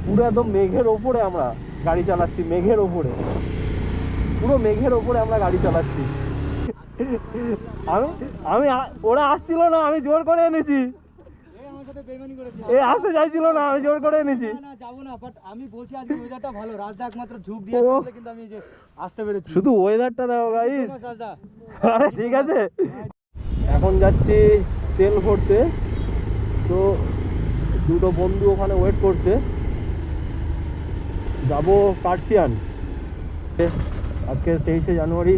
পুরো একদম মেঘের ওপরে আমরা গাড়ি চালাচ্ছি, মেঘের ওপরে, পুরো মেঘের ওপরে আমরা গাড়ি চালাচ্ছি। আমি আমি ওরা আসছিল না, আমি জোর করে এনেছি। এ আসতে চাইছিল না, আমি জোর করে এনেছি। আমি বলছি আজকে ওয়েদারটা ভালো, রাজদা একমাত্র ঝুঁক দিয়েছে কিন্তু আমি যে আসতে পেরেছি। শুধু ওয়েদারটা দাও গাইস। আরে ঠিক আছে, এখন যাচ্ছি তেল ভরতে। তো দুটো বন্ধু ওখানে ওয়েট করছে, যাবো কার্শিয়ান। আজকে 23শে জানুয়ারি,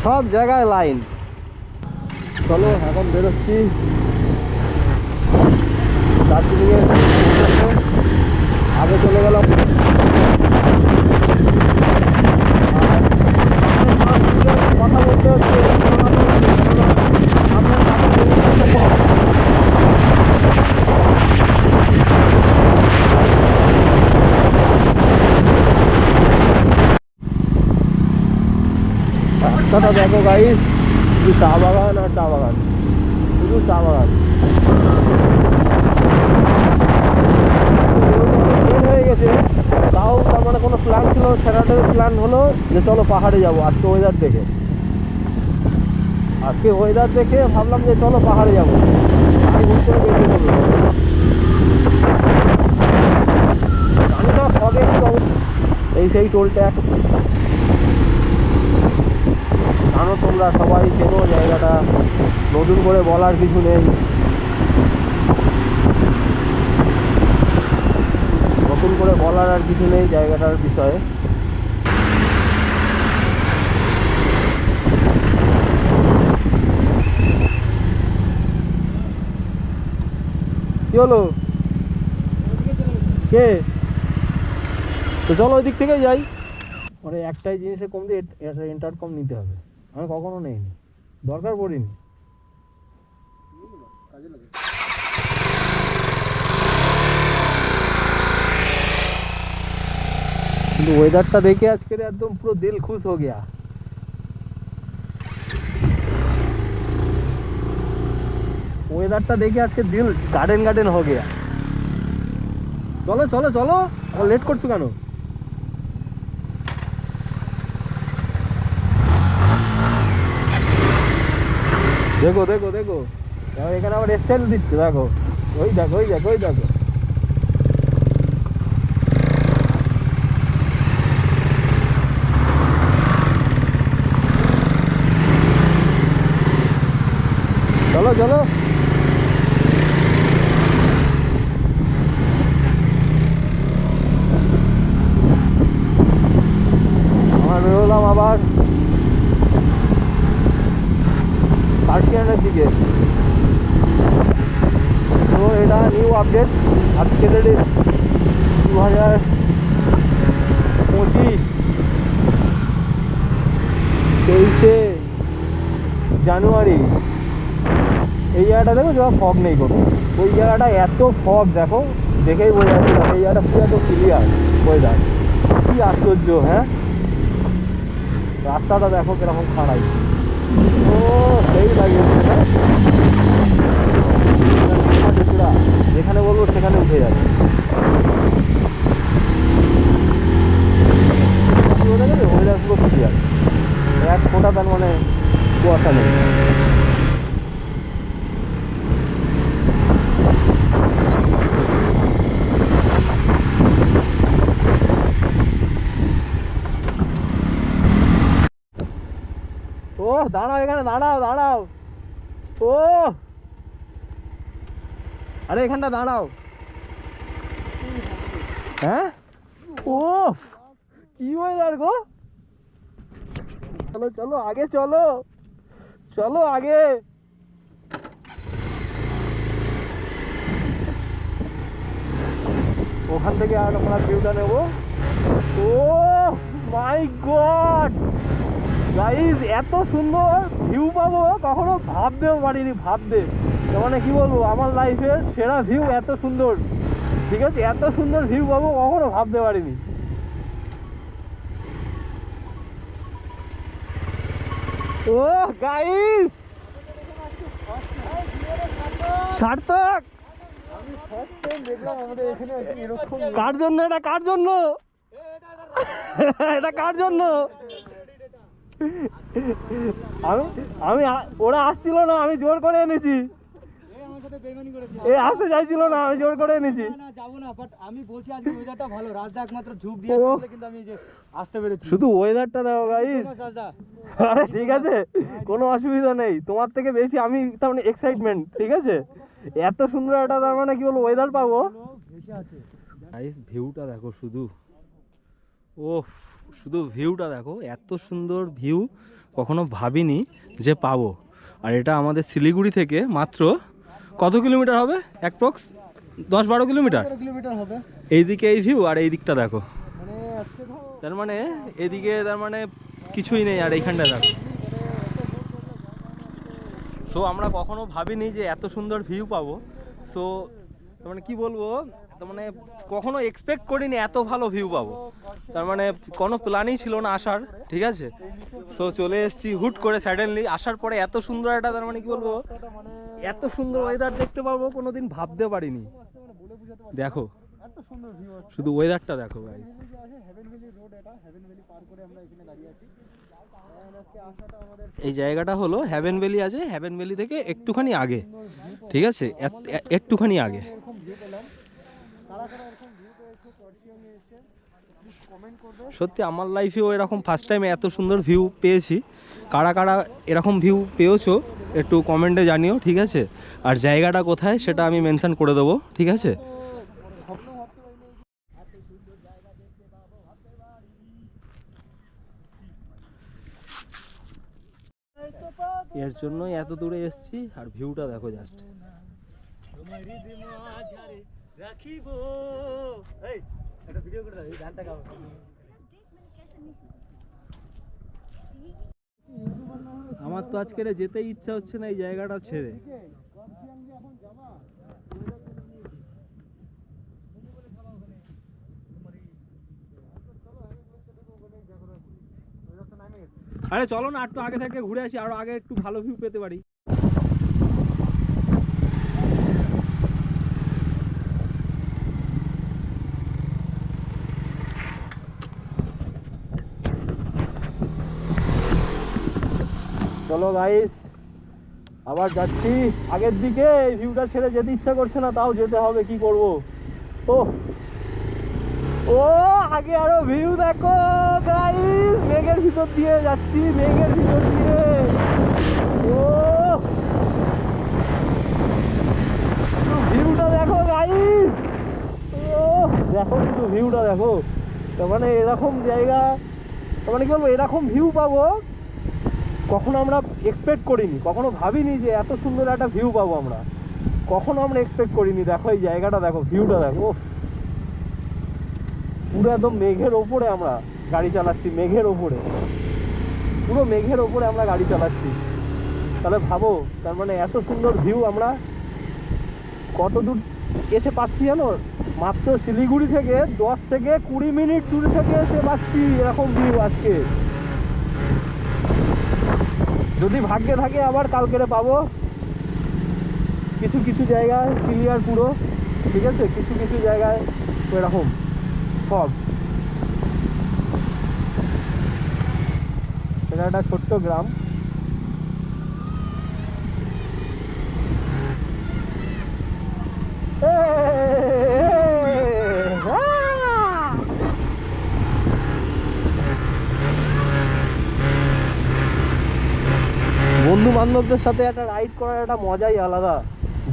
সব জায়গায় লাইন। চলো এখন বেরোচ্ছি দার্জিলিংয়ের। আগে চলে গেলাম কথা বলতে হচ্ছে। রাস্তাটা দেখো গাইস, শুধু চা বাগান আর চা বাগান, শুধু চা বাগান। হয়ে গেছে, তাও তার মানে কোনো প্ল্যান ছিল, স্যাটারডে প্ল্যান হলো যে চলো পাহাড়ে যাবো। আজকে ওয়েদার দেখে, ভাবলাম যে চলো পাহাড়ে যাবো। গাড়ি ঘুরতে বেরিয়ে পড়লো। জানি না কবে এই সেই টোল ট্যাক্স, জানো তোমরা সবাই চেনো জায়গাটা, নতুন করে বলার কিছু নেই। নতুন করে বলার আর কিছু নেই জায়গাটার বিষয়ে। কি হলো? কে? তো চলো ওই দিক থেকে যাই। মানে একটাই জিনিসে কম দিয়ে ইন্টারকম নিতে হবে, আমি কখনো নেইনি, দরকার পড়িনি। কিন্তু ওয়েদারটা দেখে আজকের একদম পুরো দিল খুশ হয়ে গিয়া। ওয়েদারটা দেখে আজকে দিল গার্ডেন গার্ডেন হয়ে গিয়া। চলো চলো চলো, লেট করছো কেন? দেখো দেখো দেখো, এখানে আবার স্টাইল দিচ্ছে, দেখো ওই দেখো ওই দেখো ওই দেখো। চলো চলো, আমরা বেরোলাম আবার কার্শিয়ানের দিকে। তো এটা নিউ আপডেট, আজকে ডেটে 2025 23শে জানুয়ারি। এই জায়গাটা দেখো যা ফগ নেই কোনো, ওই জায়গাটা এত ফগ দেখো, দেখেই বোঝা যাচ্ছে এই জায়গাটা পুরো এত ক্লিয়ার ওয়েদার। কি আশ্চর্য! হ্যাঁ, রাস্তাটা দেখো কিরকম খারাপ। ও সেই লাগিয়েছে না, যেখানে বলবো সেখানে উঠে যাবে। ওয়েদার পুরো ক্লিয়ার, এক ফোঁটা তার মানে কুয়াশা নেই। ও দাঁড়াও, এখানে দাঁড়াও দাঁড়াও। ও আরে এখানটা দাঁড়াও। হ্যাঁ, ও কি ওয়েদার গো! চলো চলো আগে চলো, চলো আগে। ওখান থেকে আর আমরা ভিউটা নেবো। ও মাই গড গাইস, এত সুন্দর ভিউ পাবো কখনো ভাবতেও পারিনি, ভাবতে মানে কি বলবো, আমার লাইফের সেরা ভিউ এত সুন্দর। ঠিক আছে, এত সুন্দর ভিউ পাবো কখনো ভাবতে পারিনি। ও গাইস, সার্থক আমি ফার্স্ট টাইম দেখলাম আমাদের এখানে এরকম। কার জন্য এটা, কার জন্য এটা, কার জন্য? আমি আমি ওরা আসছিল না, আমি জোর করে এনেছি। আমার সাথে বেইমানি করেছে। এ আসতে চাইছিল না, আমি জোর করে এনেছি। না যাবো না, বাট আমি বলছি আজকে ওয়েদারটা ভালো। রাজদা একমাত্র ঝুঁক দিয়েছে বলে কিন্তু আমি যে আসতে পেরেছি। শুধু ওয়েদারটা দেখো গাইস। রাজদা আরে ঠিক আছে, কোনো অসুবিধা নেই, তোমার থেকে বেশি আমি তার মানে এক্সাইটমেন্ট। ঠিক আছে, এত সুন্দর একটা তার মানে কি বলবো ওয়েদার পাবো। ভেসে আছে। গাইস ভিউটা দেখো শুধু, ও শুধু ভিউটা দেখো, এত সুন্দর ভিউ কখনো ভাবিনি যে পাবো। আর এটা আমাদের শিলিগুড়ি থেকে মাত্র কত কিলোমিটার হবে? Approx 10-12 kilometre. কিলোমিটার হবে। এইদিকে এই ভিউ আর এই দিকটা দেখো, মানে আজকে তার মানে এদিকে তার মানে কিছুই নেই, আর এইখানটা দেখো। সো আমরা কখনো ভাবিনি যে এত সুন্দর ভিউ পাবো। সো তার মানে কি বলবো, তার মানে কখনো এক্সপেক্ট করিনি এত ভালো ভিউ পাবো। তার মানে কোনো প্ল্যানই ছিল না আসার, ঠিক আছে। সো চলে এসেছি হুট করে সাডেনলি, আসার পরে এত সুন্দর একটা তার মানে কি বলবো এত সুন্দর ওয়েদার দেখতে পারবো কোনোদিন ভাবতে পারিনি। দেখো এত সুন্দর ভিউ আছে। শুধু ওয়েদারটা দেখো ভাই। হেভেন ভ্যালি রোড, এটা হেভেন ভ্যালি পার করে আমরা এখানে দাঁড়িয়ে আছি। আজকে আসাটা আমাদের এই জায়গাটা হলো হ্যাভেন ভ্যালি আছে, হ্যাভেন ভ্যালি থেকে একটুখানি আগে, ঠিক আছে, একটুখানি আগে। এরকম ভিউ পেলাম। কারা কারা এরকম ভিউ পেয়েছে পরশিয়ামে এসে প্লিজ কমেন্ট করবে। সত্যি আমার লাইফেও এরকম ফার্স্ট টাইম এত সুন্দর ভিউ পেয়েছি। কারা কারা এরকম ভিউ পেয়েছো একটু কমেন্টে জানিও, ঠিক আছে। আর জায়গাটা কোথায় সেটা আমি মেনশন করে দেবো, ঠিক আছে। এর জন্যই এত দূরে এসেছি, আর ভিউটা দেখো জাস্ট। আমার তো আজকে যেতেই ইচ্ছা হচ্ছে না এই জায়গাটা ছেড়ে। আরে চলো না একটু আগে থেকে ঘুরে আসি, আরো আগে একটু ভালো ভিউ পেতে পারি। চলো গাইস, আবার যাচ্ছি আগের দিকে। এই ভিউটা ছেড়ে যেতে ইচ্ছা করছে না, তাও যেতে হবে, কি করব। ও ও আগে আরো ভিউ দেখো গাইস, মেঘের ভিতর দিয়ে যাচ্ছি, মেঘের ভিতর দিয়ে। ও ভিউটা দেখো গাইস, ও দেখো শুধু ভিউটা দেখো। তার মানে এরকম জায়গা, তার মানে কি বলবো এরকম ভিউ পাবো কখনো আমরা এক্সপেক্ট করিনি, কখনো ভাবিনি যে এত সুন্দর একটা ভিউ পাবো আমরা, কখনো আমরা এক্সপেক্ট করিনি। দেখো এই জায়গাটা দেখো, ভিউটা দেখো, পুরো একদম মেঘের ওপরে আমরা গাড়ি চালাচ্ছি, মেঘের ওপরে, পুরো মেঘের ওপরে আমরা গাড়ি চালাচ্ছি। তাহলে ভাবো তার মানে এত সুন্দর ভিউ আমরা কত দূর এসে পাচ্ছি জানো, মাত্র শিলিগুড়ি থেকে 10 থেকে 20 মিনিট দূরে থেকে এসে পাচ্ছি এরকম ভিউ আজকে। যদি ভাগ্যে থাকে আবার কালকেরে পাবো। কিছু কিছু জায়গায় ক্লিয়ার পুরো, ঠিক আছে, কিছু কিছু জায়গায় এরকম সব। এটা একটা ছোট্ট গ্রাম। বন্ধু বান্ধবদের সাথে একটা রাইড করার একটা মজাই আলাদা,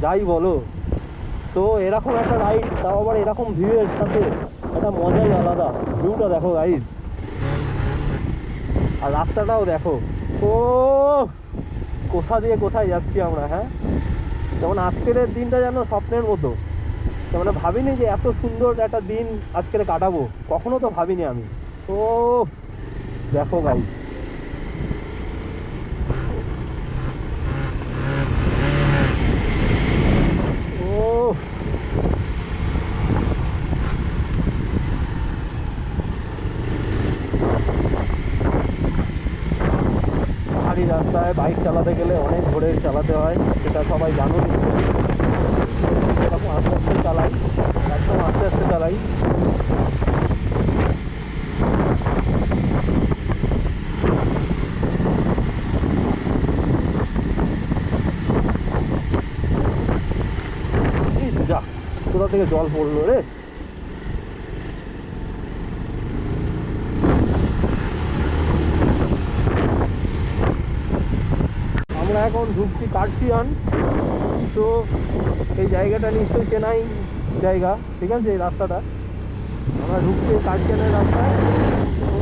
যাই বলো। তো এরকম একটা রাইড, তাও আবার এরকম ভিউয়ের সাথে, একটা মজাই আলাদা। ভিউটা দেখো গাইস, আর রাস্তাটাও দেখো। ও কোথা দিয়ে কোথায় যাচ্ছি আমরা, হ্যাঁ। যেমন আজকের দিনটা যেন স্বপ্নের মতো, মানে ভাবিনি যে এত সুন্দর একটা দিন আজকের কাটাবো, কখনো তো ভাবিনি আমি। তো দেখো গাইস, ভারী রাস্তায় হয় বাইক চালাতে গেলে অনেক ধরে চালাতে হয়, সেটা সবাই জানো। এরকম আস্তে আস্তে চালাই, একদম আস্তে আস্তে চালাই। যা কোথা থেকে জল পড়লো রে। আমরা এখন ঢুকছি কার্শিয়ান। তো এই জায়গাটা নিশ্চয়ই চেনাই জায়গা, ঠিক আছে? এই রাস্তাটা আমরা ঢুকছি কার্শিয়ানের রাস্তায়। ও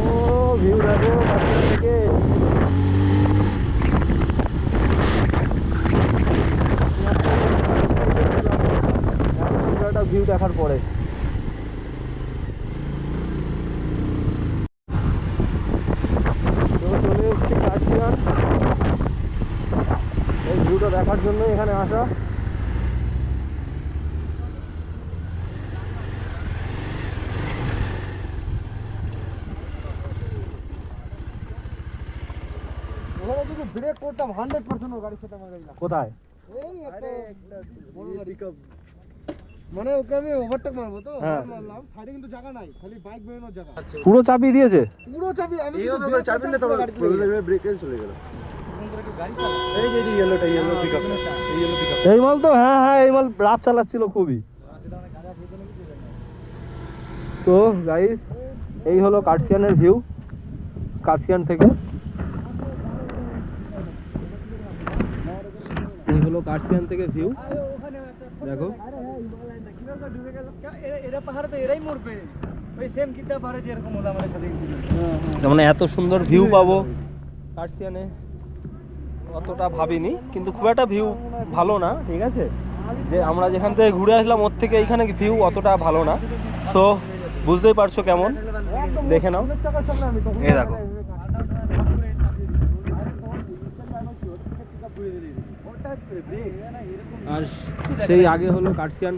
ভিউ দেখো কার্শিয়ান থেকে। একটা ভিউ দেখার পরে তো চলে এসেছি কার্শিয়ান। এই ভিউটা দেখার জন্য এখানে আসা। ওখানে যদি ব্রেক করতাম 100% ওর গাড়ির সাথে আমার গাড়ি না। কোথায়? এই একটা বড় গাড়ি পিকআপ, মানে ওকে আমি ওভারটেক মারবো তো, হ্যাঁ। মারলাম সাইডে কিন্তু জায়গা নাই, খালি বাইক বেরোনোর জায়গা। পুরো চাবি দিয়েছে? পুরো চাবি আমি এইভাবে করে চাবি নিলে তোমার প্রবলেমে ব্রেকে চলে গেল। এই যে ইয়েলোটা, ইয়েলো পিকআপটা, এই ইয়েলো পিকআপ। এই মাল তো, হ্যাঁ হ্যাঁ, এই মাল রাফ চালাচ্ছিল খুবই। তো গাইস, এই হলো কার্শিয়ানের ভিউ, কার্শিয়ান থেকে। এই হলো কার্শিয়ান থেকে ভিউ, দেখো। এরা পাহাড়ে তো এরাই মরবে, ওই সেম কিতা পাহাড়ে যেরকম হলো আমাদের সাথে ছিল। মানে এত সুন্দর ভিউ পাবো কার্শিয়ানে অতটা ভাবিনি, কিন্তু খুব একটা ভিউ ভালো না, ঠিক আছে? যে আমরা যেখান থেকে ঘুরে আসলাম ওর থেকে এইখানে ভিউ অতটা ভালো না। সো বুঝতেই পারছো কেমন, দেখে নাও। এই দেখো, আর সেই আগে হলো কার্শিয়ান